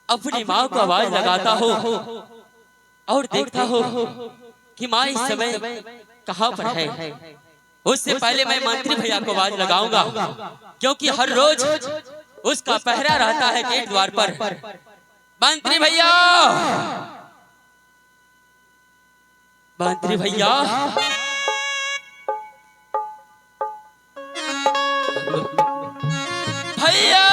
अपनी माँ को आवाज लगाता हो और देखता हो कि माँ इस समय कहाँ पर है। उससे पहले मैं मंत्री भैया को आवाज लगाऊंगा, क्योंकि हर रोज उसका पहरा रहता है गेट द्वार पर। मंत्री भैया, मंत्री भैया, भैया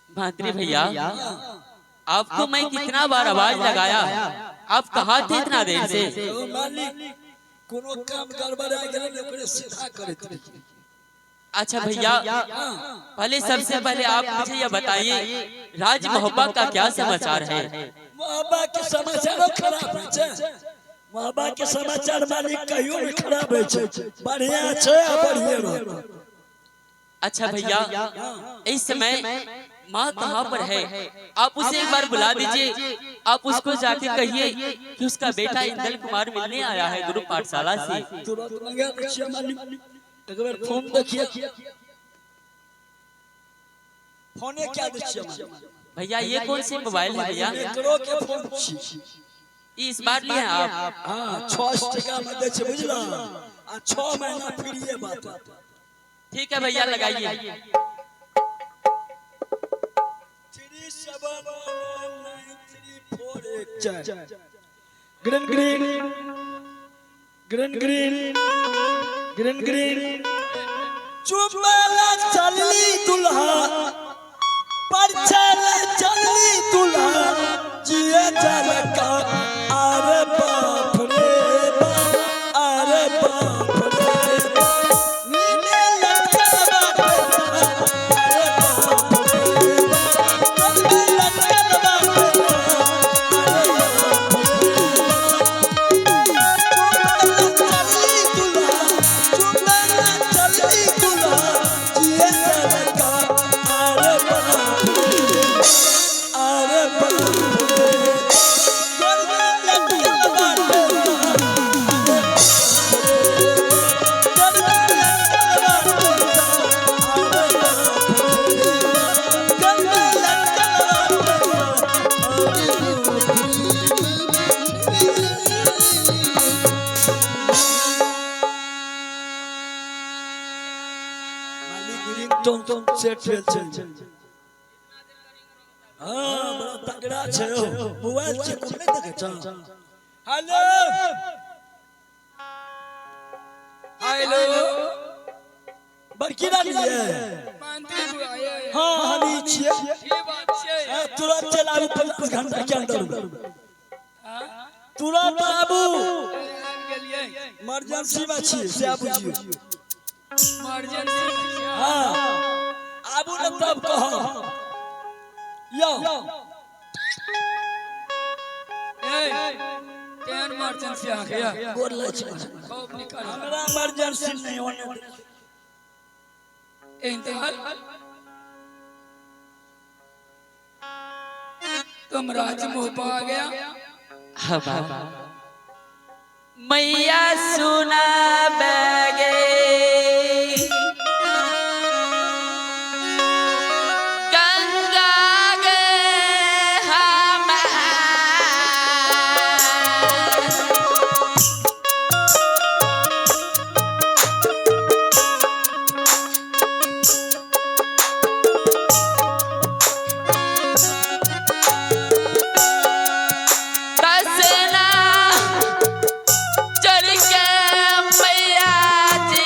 मंत्री भैया, आपको मैं कितना बार आवाज लगाया, आप कहाँ थे इतना देर से? अच्छा भैया, पहले सबसे पहले आप मुझे यह बताइए, राज मोहब्बा का क्या समाचार है? मोहब्बा के समाचार खराब है। मोहब्बा के समाचार मालिक कहियो में खराब है, बढ़िया है, बढ़िया रहो। अच्छा भैया, इस समय माँ कहाँ पर है? आप उसे एक बार बुला दीजिए। आप उसको जाके कहिए कि उसका बेटा इंदल कुमार मिलने आया है गुरु पाठशाला से। एक बार फोन देखिए, फोन क्या देखिए भैया? ये कौन सी मोबाइल है भैया? इस बार लिए आप? हाँ, 6 टका में दे छे, बुझला? 6 महीना फ्री है बात। ठीक है भैया, लगाइए। 379348 green green green green green green चुपला चलली दुल्हा पर चलली दुल्हा जिए जलका। अरे बाप रे बाप, अरे बाप रे बाप, नीले लटका बाप, अरे बाप रे बाप, नीले लटका बाप, अरे बाप रे बाप, चुपला चलली दुल्हा जिए जलका। अरे बाप रे, अरे बाप रे, टोन सेट फेल छे हां बड़ा तगड़ा छे मोबाइल चेक नहीं देखे छ हेलो हेलो बड़की रानी है मंत्री बुआए हां हनी छिए की बात छे तुरंत चलाबू 50 घंटा के अंदर तुरंत आबू गेलिए इमरजेंसी में छिए से आबू जियो इमरजेंसी हां आबू न तब कहो यो ए केन इमरजेंसी आ गया बोल ले छ खूब निकल हमरा इमरजेंसी नहीं होने इंतहाल तुम राजमोह पा गया हाँ बाबा मैया सुना बैगे गंगा गे दसना चल के मैया जी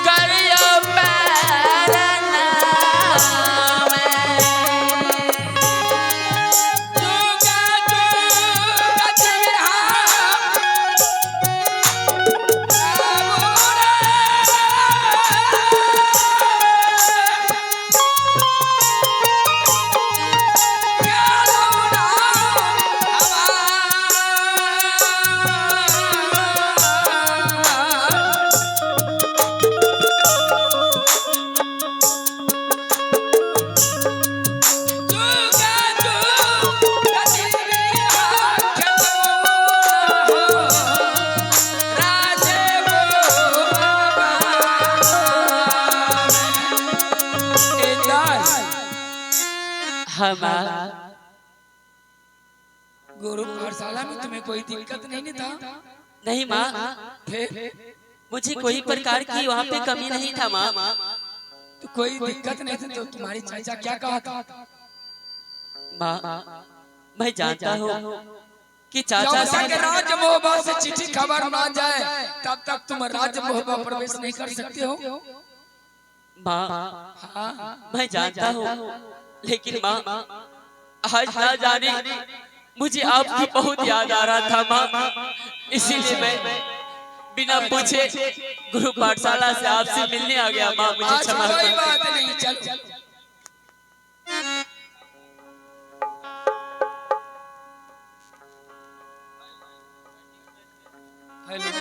करियो पैरना जुगा जुगा तेरा हमारा गुरु पाठशाला में तुम्हें कोई दिक्कत नहीं था नहीं माँ फिर मुझे कोई प्रकार की वहाँ पे कमी नहीं था माँ तो कोई दिक्कत नहीं थी तो तुम्हारी चाचा क्या कहा था माँ मैं जानता हूँ कि चाचा जब तक राज मोहबा से चिट्ठी खबर ना जाए तब तक तुम राज मोहबा प्रवेश नहीं कर सकते हो माँ हाँ मैं जानता हूँ लेकिन माँ आज ना जाने मुझे आपकी बहुत याद आ रहा था माँ इसीलिए मैं बिना पूछे गुरु पाठशाला से आपसे मिलने आ गया माँ मुझे आज क्षमा कोई कर बात नहीं चल हेलो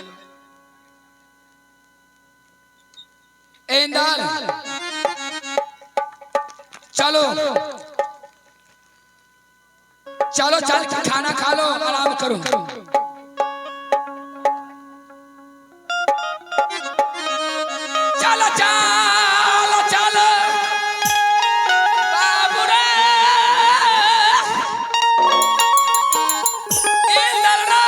इंदाल चलो चलो चल के खाना खा लो आराम करो चलो चलो चलो बाबू रे इंदल रो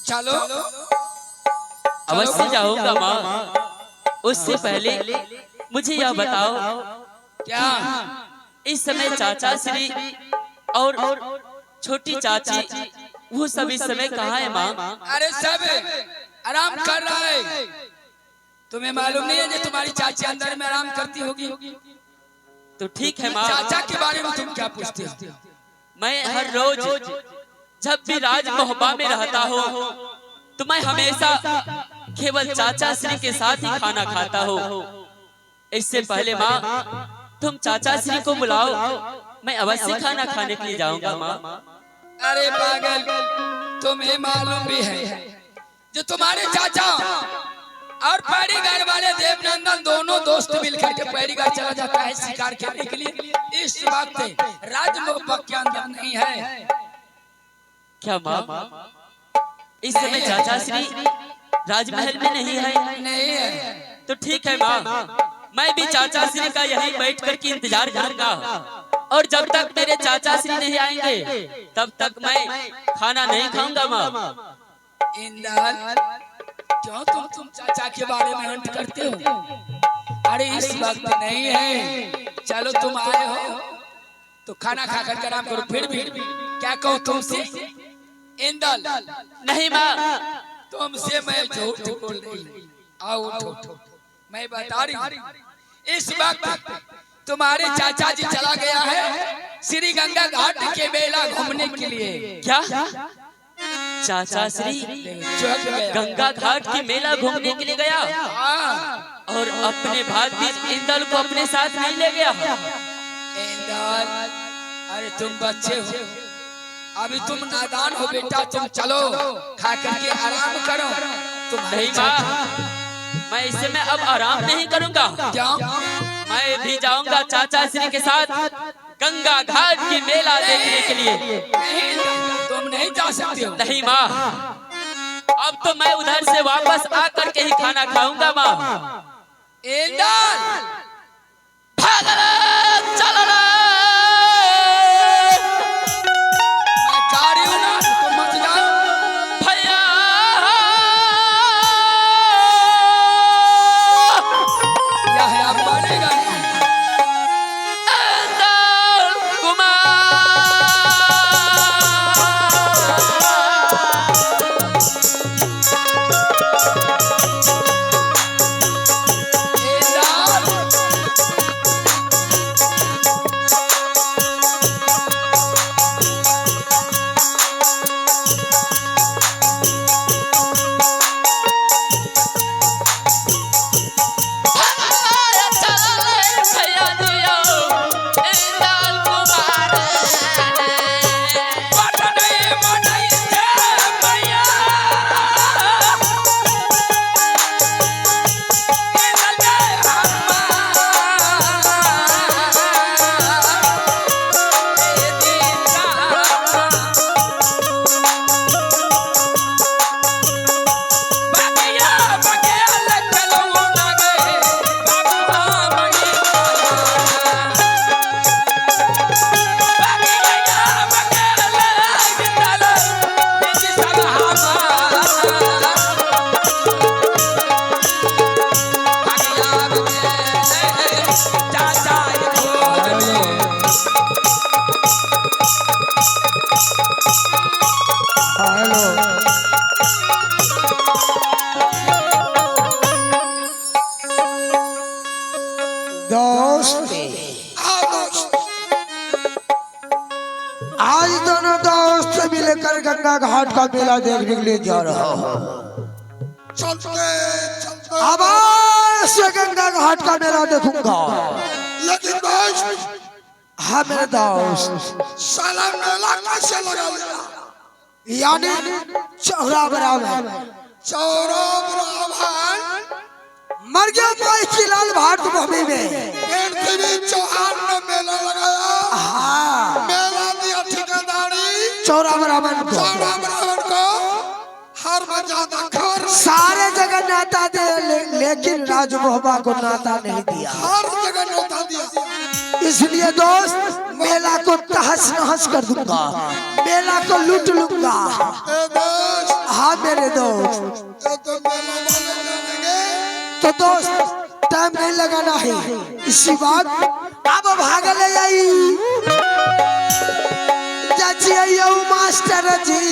चलो अवश्य जाऊंगा माँ। उससे पहले मुझे यह बताओ, क्या इस समय चाचा श्री और छोटी चाची वो सब इस समय कहाँ है माँ? अरे सब आराम कर रहा है। तुम्हें मालूम नहीं है कि तुम्हारी चाची अंदर में आराम करती होगी? तो ठीक है माँ। चाचा के बारे में तुम क्या पूछते हो? मैं हर रोज जब भी राज मोहब्बा में रहता हूँ तो मैं हमेशा केवल चाचा श्री के साथ ही खाना खाता हूँ। इससे पहले माँ तुम चाचा श्री को बुलाओ, मैं अवश्य खाना खाने के लिए जाऊंगा माँ। अरे पागल, तुम्हें मालूम भी है जो तुम्हारे चाचा और पैरीगढ़ वाले देवनंदन दोनों दोस्त मिलकर के पैरीगढ़ चला जाता है शिकार करने के लिए। इस वक्त राजमोहब्बा के अंदर नहीं है। क्या माँ इस समय चाचा श्री राजमहल में नहीं है? नहीं है। तो ठीक है माँ, मैं भी चाचा श्री का यहीं बैठ कर के इंतजार करूंगा और जब तक मेरे चाचा श्री नहीं आएंगे तब तक मैं खाना नहीं खाऊंगा माँ। इंदल, क्यों तुम चाचा के बारे में हंट करते हो? अरे इस वक्त नहीं है। चलो तुम आए हो तो खाना खाकर के आराम करो। फिर भी क्या कहूँ तुमसे इंदल? नहीं माँ, तुमसे मैं झूठ बोल रही। आओ उठो, मैं बता रही हूँ। इस वक्त तुम्हारे चाचा जी चला गया है श्री गंगा घाट के मेला घूमने के लिए। क्या चाचा श्री गंगा घाट के मेला घूमने के लिए गया और अपने भाग्य इंदल को अपने साथ नहीं ले गया? इंदल, अरे तुम बच्चे हो, अभी तुम नादान हो बेटा। तुम चलो खा करके आराम करो। नहीं माँ, मैं इससे मैं अब आराम नहीं करूंगा। क्यों? मैं भी जाऊंगा चाचा श्री के साथ गंगा घाट की मेला देखने के लिए। नहीं, तुम नहीं जा सकते हो। नहीं माँ, अब तो मैं उधर से वापस आकर के ही खाना खाऊंगा माँ। इंदल, भागना चलना। मैं कार्य हूं ना, तुम मत जाओ। भैया यह है अब मानेगा नहीं। इंदल कुमार। आज दोनों दोस्त मिलकर गंगा घाट का मेला देखने के लिए जा रहा हूँ। आवाज से गंगा घाट का मेला देखूंगा। लेकिन दोस्त, हाँ मेरे दोस्त, साला मेला कैसे लगा लिया? यानी चौरा बराबर चौरा बराबर मर गया भाई चिलाल भाट भूमि में पृथ्वी चौहान ने मेला लगाया। हाँ मेला दिया ठिकादारी चौरा बराबर को चौरा बराबर को हर मर्यादा खबर सारे जगह नाता दे लेकिन राज मोहब्बा को नाता नहीं दिया। हर जगह न्योता दिया। इसलिए दोस्त मेला को तहस नहस कर दूंगा, मेला को लूट लूंगा। हाँ मेरे दोस्त, तो दोस्त टाइम नहीं लगाना है इसी बात। अब भाग ले आई चाची मास्टर जी,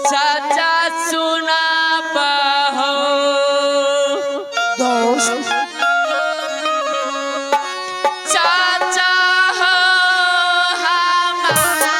चाचा सुना बहो दोस्त चाचा हो हमारा।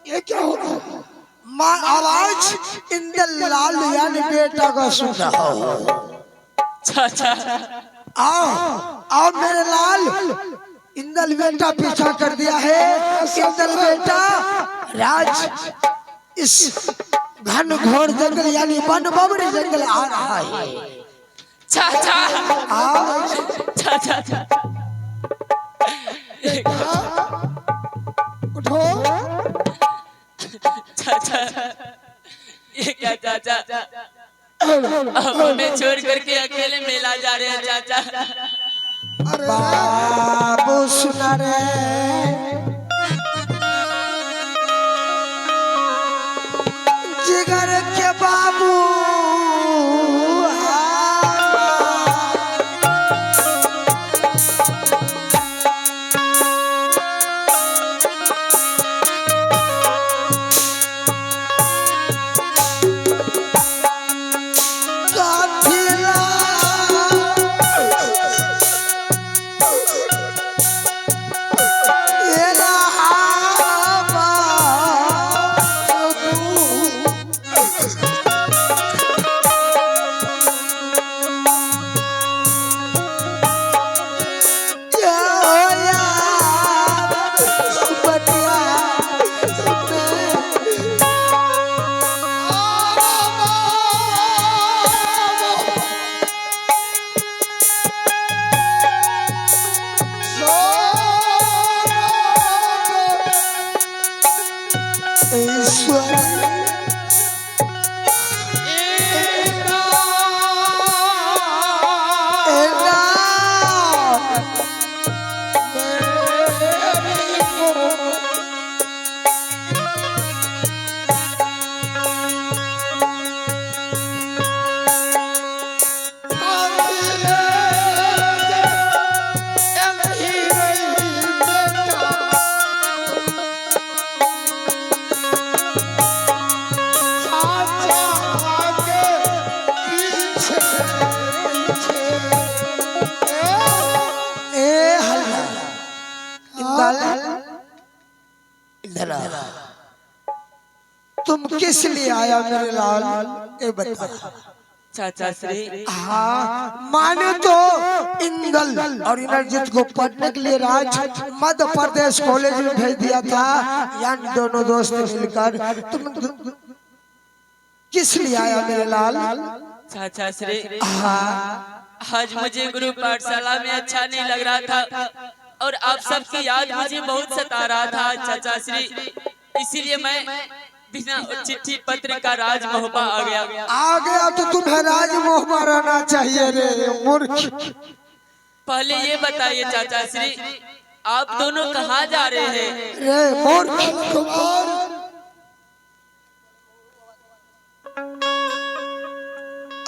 ये क्या हो रहा है? माँ आवाज इंदल लाल यानी बेटा का सुन रहा हो। चाचा आओ आओ मेरे लाल, इंदल बेटा पीछा कर दिया है। इंदल बेटा राज इस घन घोर जंगल यानी वन बबरी जंगल आ रहा है। चाचा हाँ चाचा उठो। चाचा ये क्या चाचा हमें छोड़ करके अकेले मेला जा रहे हैं चाचा। बाबू सुना रे, जिगर के बाबू तुम किस लिए आया मेरे लाल, ये बता। चाचा श्री हाँ माने तो इंदल और इंद्रजीत को पढ़ने के लिए राज मध्य प्रदेश कॉलेज में भेज दिया था। यानी दोनों दोस्त मिलकर तुम किस लिए आया मेरे लाल? चाचा श्री हाँ आज मुझे गुरु पाठशाला में अच्छा नहीं लग रहा था और आप सबकी याद मुझे बहुत सता रहा था चाचा श्री, इसीलिए मैं बिना चिट्ठी पत्र का राज मोहब्बा आ गया तो तुम्हें राज मोहब्बा रहना चाहिए रे मूर्ख। पहले ये बताइए चाचा श्री आप दोनों कहाँ जा रहे हैं? रे मूर्ख कुमार,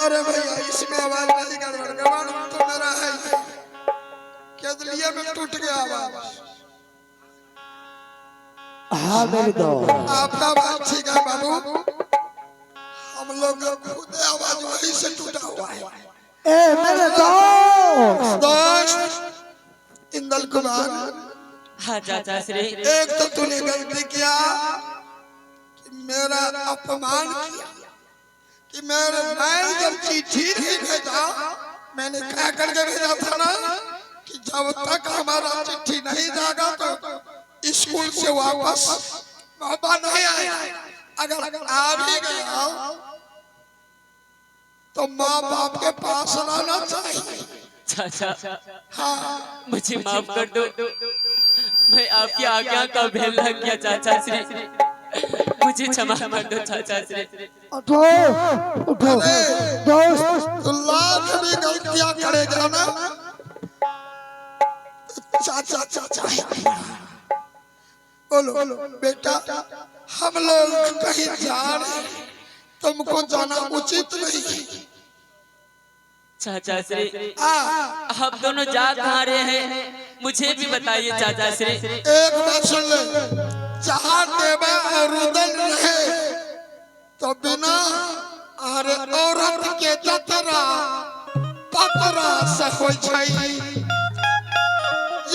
अरे भैया इसमें आवाज नहीं गड़बड़ तो मेरा है केदलिया में टूट गया आवाज। हाँ मेरे दोस्त आपका बात ठीक है बाबू, हम लोग खुद आवाज वहीं से टूटा हुआ है। ए मेरे दोस्त इंदल कुमार, हाँ चाचा श्री एक तो तूने गलती किया कि मेरा अपमान किया कि मैं जब चिट्ठी नहीं भेजा, मैंने क्या करके भेजा था ना कि जब तक हमारा चिट्ठी नहीं जागा तो स्कूल से वापस पापा नहीं आया, अगर आ भी गया तो माँ बाप के पास रहना चाहिए। चाचा हाँ मुझे माफ कर दो, मैं आपकी आज्ञा का उल्लंघन किया चाचा श्री, मुझे क्षमा कर दो चाचा श्री। उठो उठो दोस्त, तो लाख भी गलतियां करेगा ना चाचा चाचा बोलो बेटा, हम लोग कहीं जा रहे, तुमको जाना उचित नहीं। चाचा श्री आप दोनों जा कहाँ रहे हैं मुझे भी बताइए चाचा श्री। एक बात सुन ले, जहाँ देवा और रुदन रहे तो बिना औरत के जतरा पतरा से हो जाई,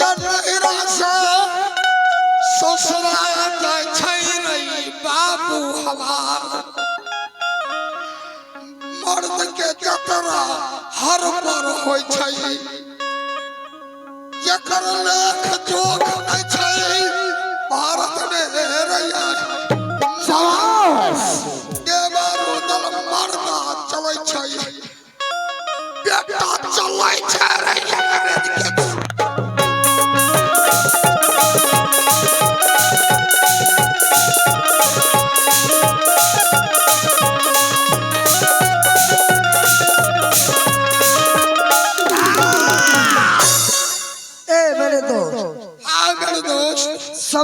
या नहिरा से ससुरा जाय छै रही बाबू हमार, मर्द के जतरा हर पर हो छै, जकर लेख जोख नै छै भारत में रैया।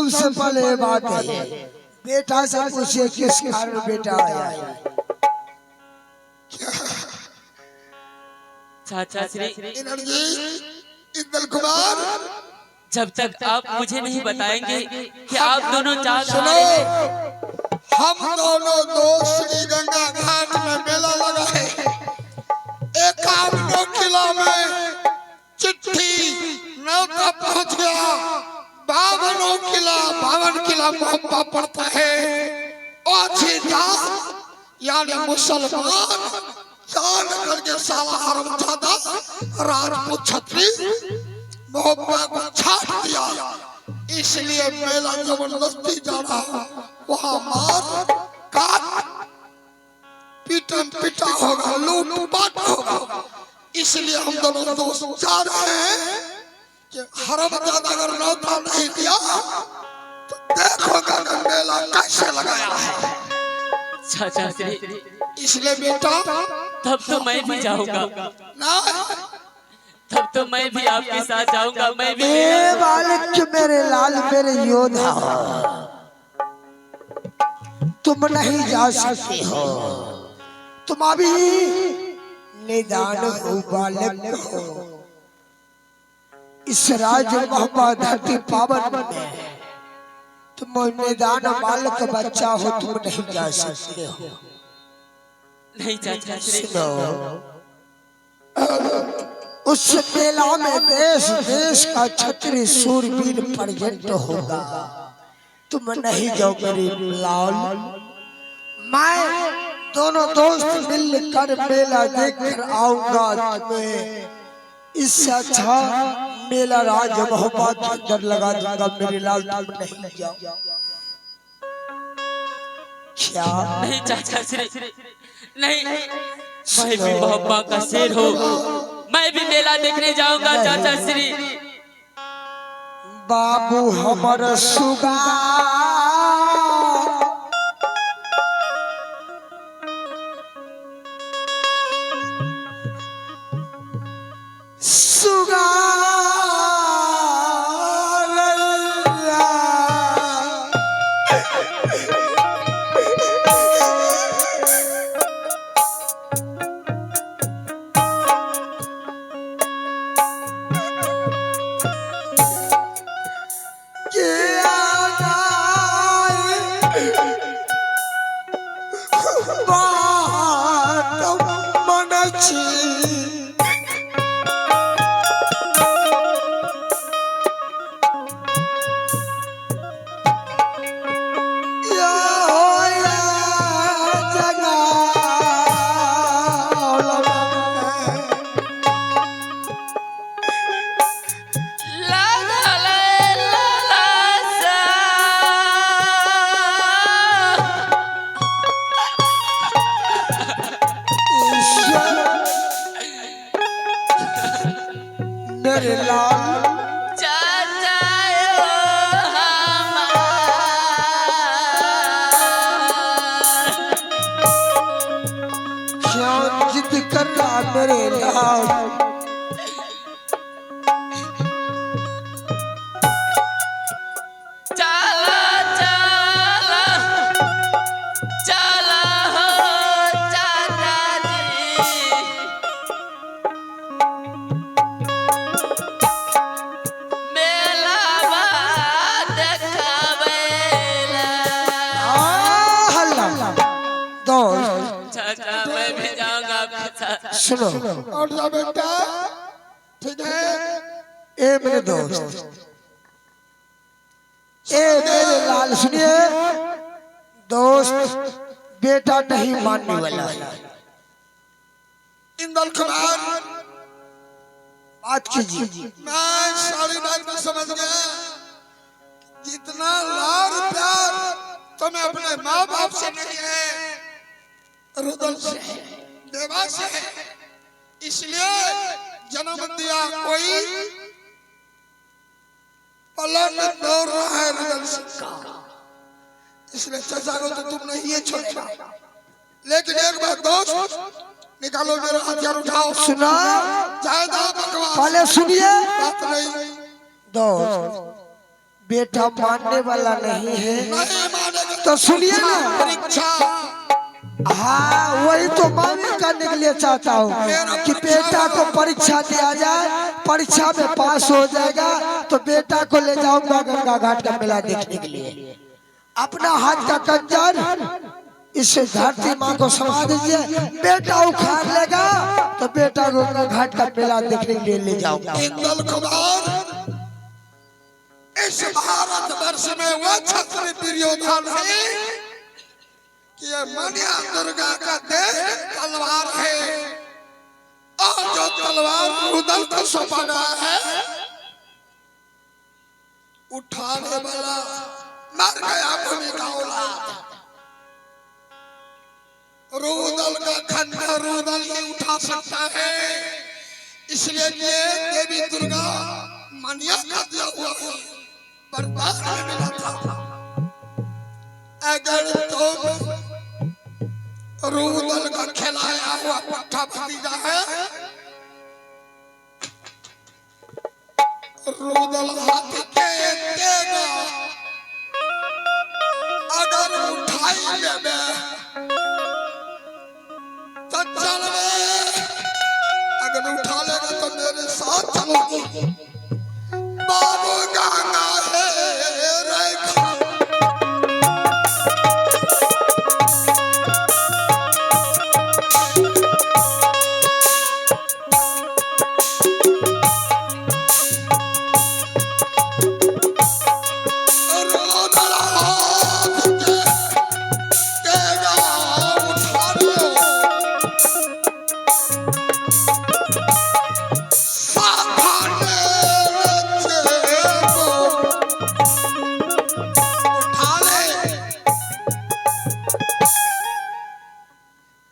सबसे पहले ये बात है, बेटा से पूछिए किस कारण बेटा आया है। चाचा श्री, एनर्जी इंदल कुमार, जब तक आप मुझे नहीं बताएंगे कि आप दोनों चाचा सुनो, हम दोनों दोस्त श्री गंगा घाट में मेला लगा है। एकावनों किला में चिट्ठी न्योता पहुंच गया। 52 किला मोहब्बा पड़ता है। अच्छी जात यानी मुसलमान जान करके साला हरामजादा राजपूत छत्री मोहब्बा को छाट दिया। इसलिए मेला जबरदस्ती जा रहा, वहाँ मार काट पीटन पिटा होगा, लूट पाट होगा। इसलिए हम दोनों दोस्त जा रहे हैं कि हरामजादा अगर न्योता नहीं दिया तो देखोगा कि मेला कैसे लगाया है। चाचा श्री, इसलिए बेटा तब तो मैं भी जाऊंगा, ना, तब तो मैं भी आपके साथ जाऊंगा। मैं भी ए बालक मेरे लाल मेरे योद्धा, तुम नहीं जा सकते हो। तुम अभी निदान हो बालक हो। इस राज मोहब्बत धरती पावन में तुम निदान बालक बच्चा हो, तुम नहीं जा सकते हो। नहीं चाचा श्री, उस मेला में देश देश का क्षत्रिय शूरवीर प्रकट होगा। तुम नहीं जाओ मेरे लाल। मैं दोनों दोस्त मिलकर मेला देखकर आऊंगा। तुम्हें इससे अच्छा मेला राज मोहब्बत के अंदर लगा दूंगा मेरे लाल। तुम नहीं जाओ क्या? नहीं चाचा श्री, नहीं, मैं भी मोहब्बा का शेर हो, मैं भी मेला देखने जाऊंगा चाचा श्री। बाबू हमर सुगा सुगा मेरे लाल चाचा क्या जिद कर रहा मेरे लाल। मैं भी जाऊंगा आपके साथ। सुनो और जा बेटा, ठीक है। ए मेरे दोस्त, ए मेरे लाल सुनिए, दोस्त बेटा नहीं मानने वाला। इंदल कुमार, बात कीजिए। मैं सारी बात को समझ गया। जितना लाड प्यार तुम्हें अपने माँ बाप से नहीं है, रुदल से है, देवा से है। इसलिए जन्म दिया कोई पलट दौड़ रहा है रुदल सिंह का। इसलिए चाचा को तो तुम नहीं छोड़ेगा। लेकिन एक बात दोस्त, निकालो मेरा हथियार, उठाओ। सुना, ज्यादा बकवास पहले सुनिए बात नहीं। दोस्त, बेटा मानने वाला नहीं है नहीं मानेगा तो सुनिए ना। परीक्षा हाँ वही तो मैं भी करने के लिए चाहता हूँ कि बेटा को परीक्षा दिया जाए, परीक्षा में पास हो जाएगा तो बेटा को ले जाऊंगा गंगा घाट का मेला देखने के लिए। अपना हाथ का कंजर इस धरती माँ को समा दीजिए, बेटा उखाड़ लेगा तो बेटा को गंगा घाट का मेला देखने के लिए ले जाऊंगा। इंदल कुमार इस भारत वर्ष में वो क्षत्रिय दुर्योधन है कि ये मनिया दुर्गा का देश तलवार है और जो तलवार रुदल को सौंपा गया है उठाने वाला मर गया भूमि का औलाद। रुदल का खंडा रुदल नहीं उठा सकता है, इसलिए देवी दुर्गा मनिया का दिया हुआ बर्बाद में मिला था। अगर तुम रुदल का खिलाया हुआ पट्टा भतीजा है, रुदल हाथ के देगा अगर उठाई लेबे तो चलबे, अगर उठा लेगा तो मेरे साथ चलोगे। बाबू गंगा है रेखा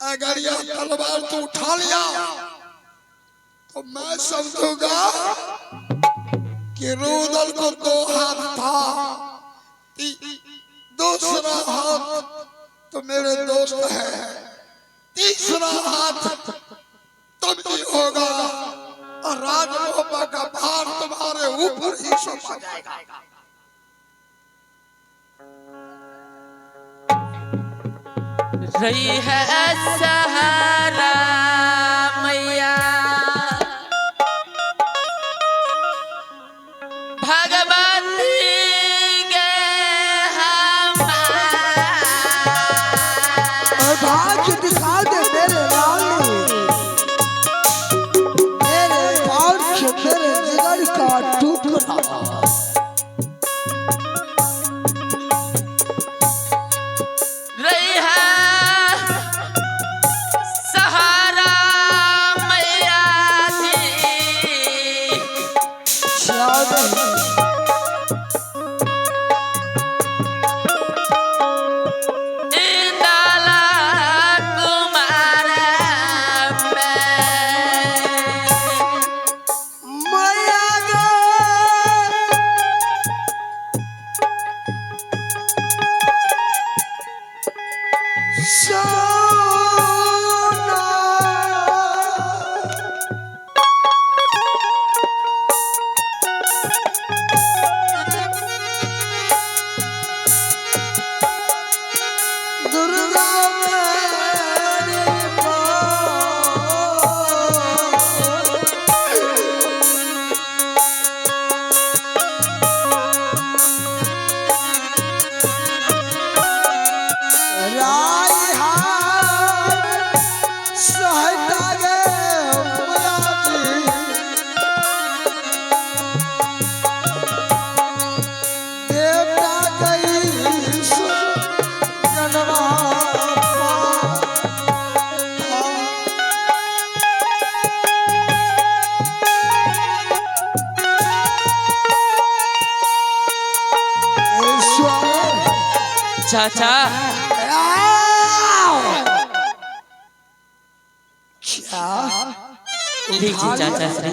अगर यह तलवार तू उठा लिया तो मैं समझूंगा कि रुदल को दो हाथ था, दूसरा हाथ तो मेरे दोस्त है, तीसरा हाथ तुम ही होगा और राजमोहब्बा का भार तुम्हारे ऊपर ही सौंपा जाएगा। रही है सहारा मैया भगवती के भाग्य दिखा दे मेरे लाली, मेरे भाग्य मेरे जिगर का टुकड़ा। रही है सहारा मैया जी इंदला कुमार मैया गे दुर्गा मेरी राय हाथ सहता गे मैया जी, देवता गई जनवा चाचा क्या लीजिए चाचा श्री।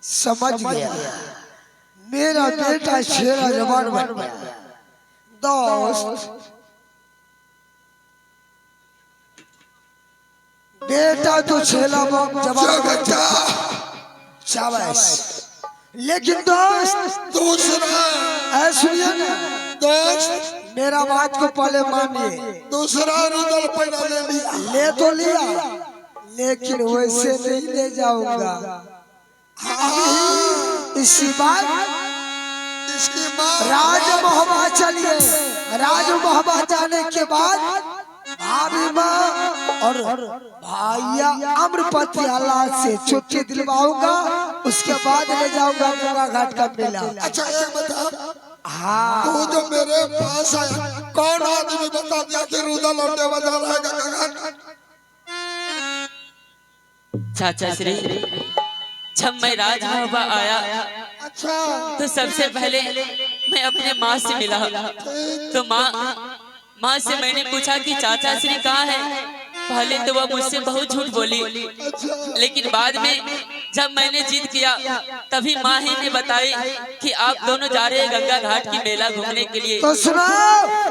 समझ गया, मेरा बेटा शेरा जवान बन गया। दोस्त बेटा तो छेला जवान बन गया, शाबाश। लेकिन दोस्त दूसरा सुनिए ना दोस्त मेरा बात को पहले मानिए। दूसरा रुदल पैदा ले लिया। ले तो लिया लेकिन वैसे नहीं ले जाऊंगा। इसी बात इसकी माँ राज मोहब्बा चलिए। राज मोहब्बा जाने के बाद भाभी माँ और भैया अमरपति आला से छुट्टी दिलवाऊंगा। उसके बाद ले जाऊंगा गंगा घाट का मेला। अच्छा एक बता, हाँ तू जो मेरे पास आया कौन आदमी बता दिया कि रुदल लौटे बजा रहा है गंगा घाट? चाचा श्री जब मैं राज मोहब्बा आया अच्छा तो सबसे पहले मैं अपने माँ से मिला। तो माँ से मैंने पूछा कि चाचा श्री कहाँ है। पहले तो वह मुझसे बहुत झूठ बोली, लेकिन बाद में जब मैंने जिद किया तभी माँ ही ने बताई कि आप दोनों जा रहे हैं गंगा घाट की मेला घूमने के लिए। तो सुनो,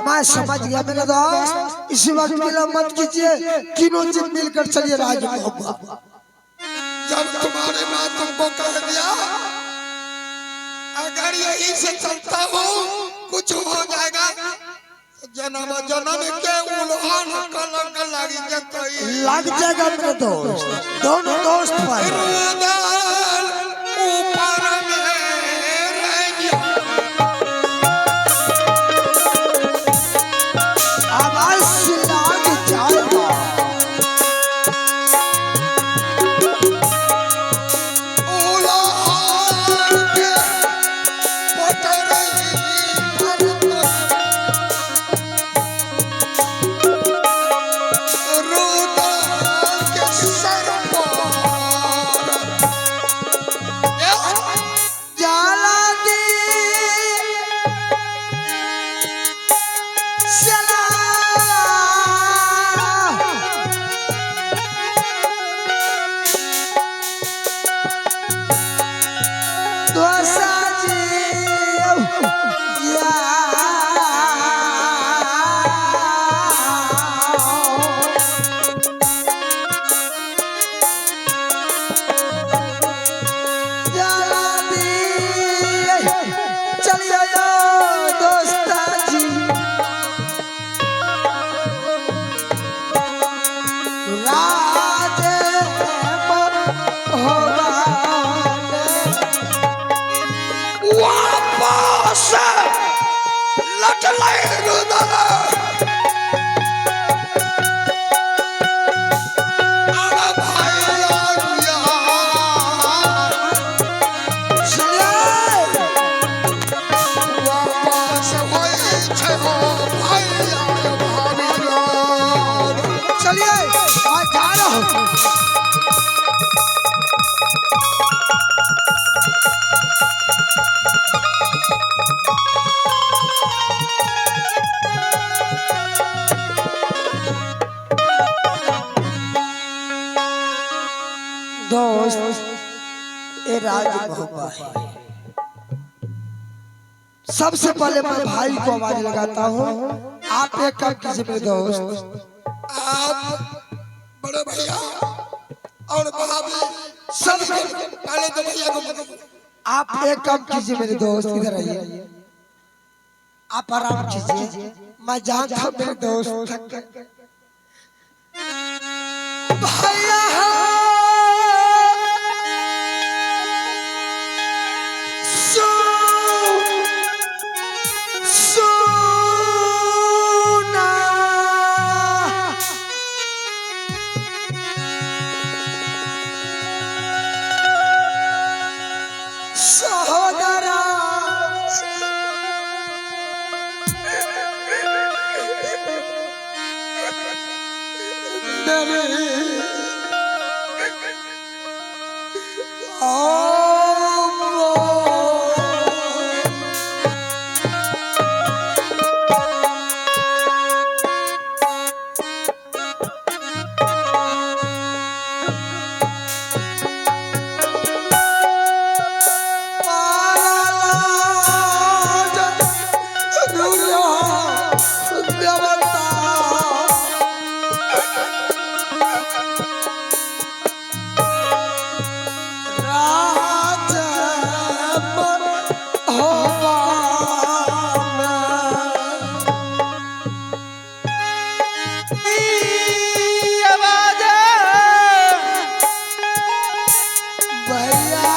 मैं समझ गया मेरा दोस्त। इसी वक्त मेला मत कीजिए, तीनों जन मिलकर चलिए राज मोहब्बा। जब तुम्हारी माँ तुमको कह दिया अगर यही से चलता हूँ कुछ हो जाएगा, जन्म जन्म के उल्हान कलंक लग जाएगा मेरे दोस्त। दोनों दोस्त पर ऊपर आवाज से लाग जाएगा। ये राज मोहब्बा है। सबसे पहले मैं भाई को आवाज लगाता हूँ। आप एक काम कीजिए मेरे दोस्त। आप बड़े भैया और भाभी सब पहले तो भैया को आप एक काम कीजिए मेरे दोस्त, इधर आइए। आप आराम कीजिए, मैं जानता हूँ मेरे दोस्त भैया राम आवाज भैया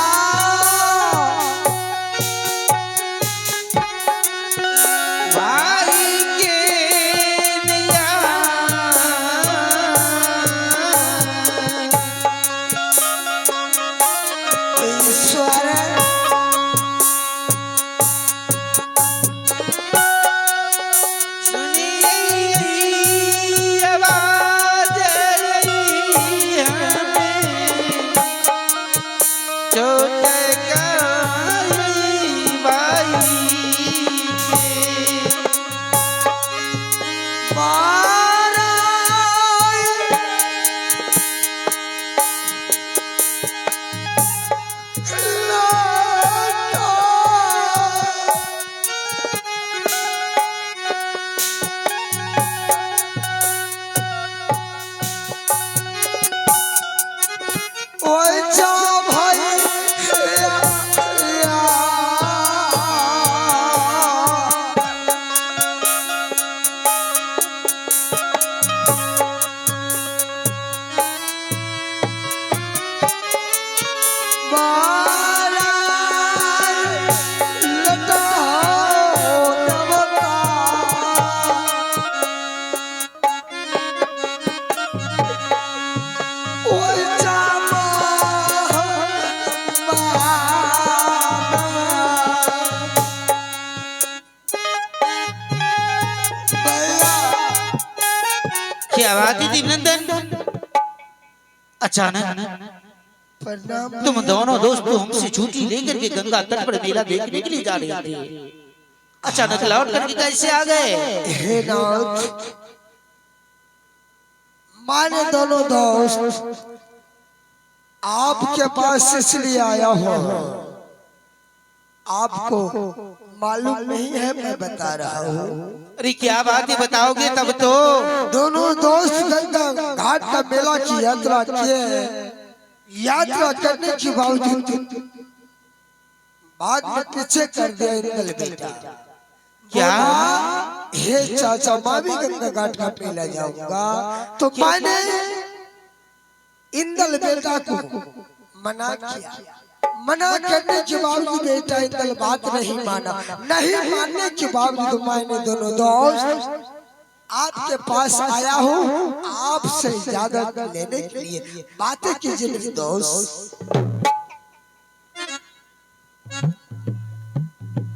भाई के निया ईश्वर सुनी आवाज हमें चोट गई भाई क्या बात है दिव्यनंदन अचानक तुम दोनों दोस्त हमसे छुट्टी लेकर के गंगा तट पर मेला देखने के लिए जा रहे थे, अचानक लौट करके कैसे आ गए? हे नाथ, माने दोनों दोस्त आपके पास इसलिए आया हूँ, आपको मालूम नहीं है मैं बता रहा हूँ। अरे क्या बात है बताओगे तब तो। दोनों दोस्त गंगा घाट का मेला की यात्रा किए, यात्रा करने के बावजूद बाद में पीछे कर दिया इंदल बेटा। क्या? हे चाचा मैं भी गंगा घाट का मेला जाऊंगा, तो मैंने इंदल बेटा को मना किया। मना करने के बावजूद बेटा इंदल बात नहीं माना। नहीं मानने के बावजूद मैंने दोनों दोस्त आपके पास आया हूँ, आपसे इजाजत लेने के लिए। बातें कीजिए मेरे दोस्त।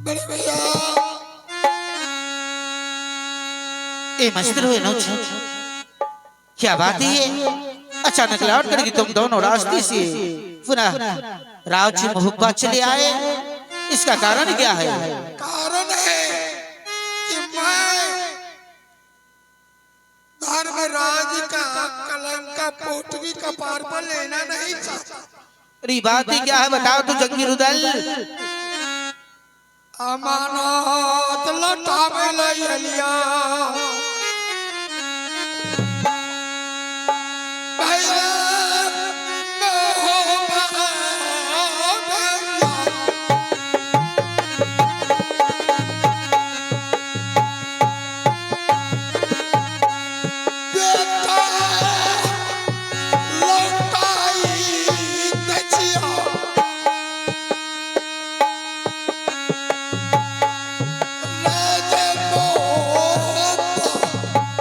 बड़े भैया ए मस्ती हुए ना, क्या बात है ये? अचानक लौट करके तुम दोनों रास्ते से पुनः राव जी महुब्बा चले आए, इसका कारण क्या है? कारण है कि मैं धर्मराज का कलंक का पोटली कपार पर लेना नहीं चाहता। अरे बात ही क्या है बताओ तो जंगी रुदल। अमानत लौटा में ले लिया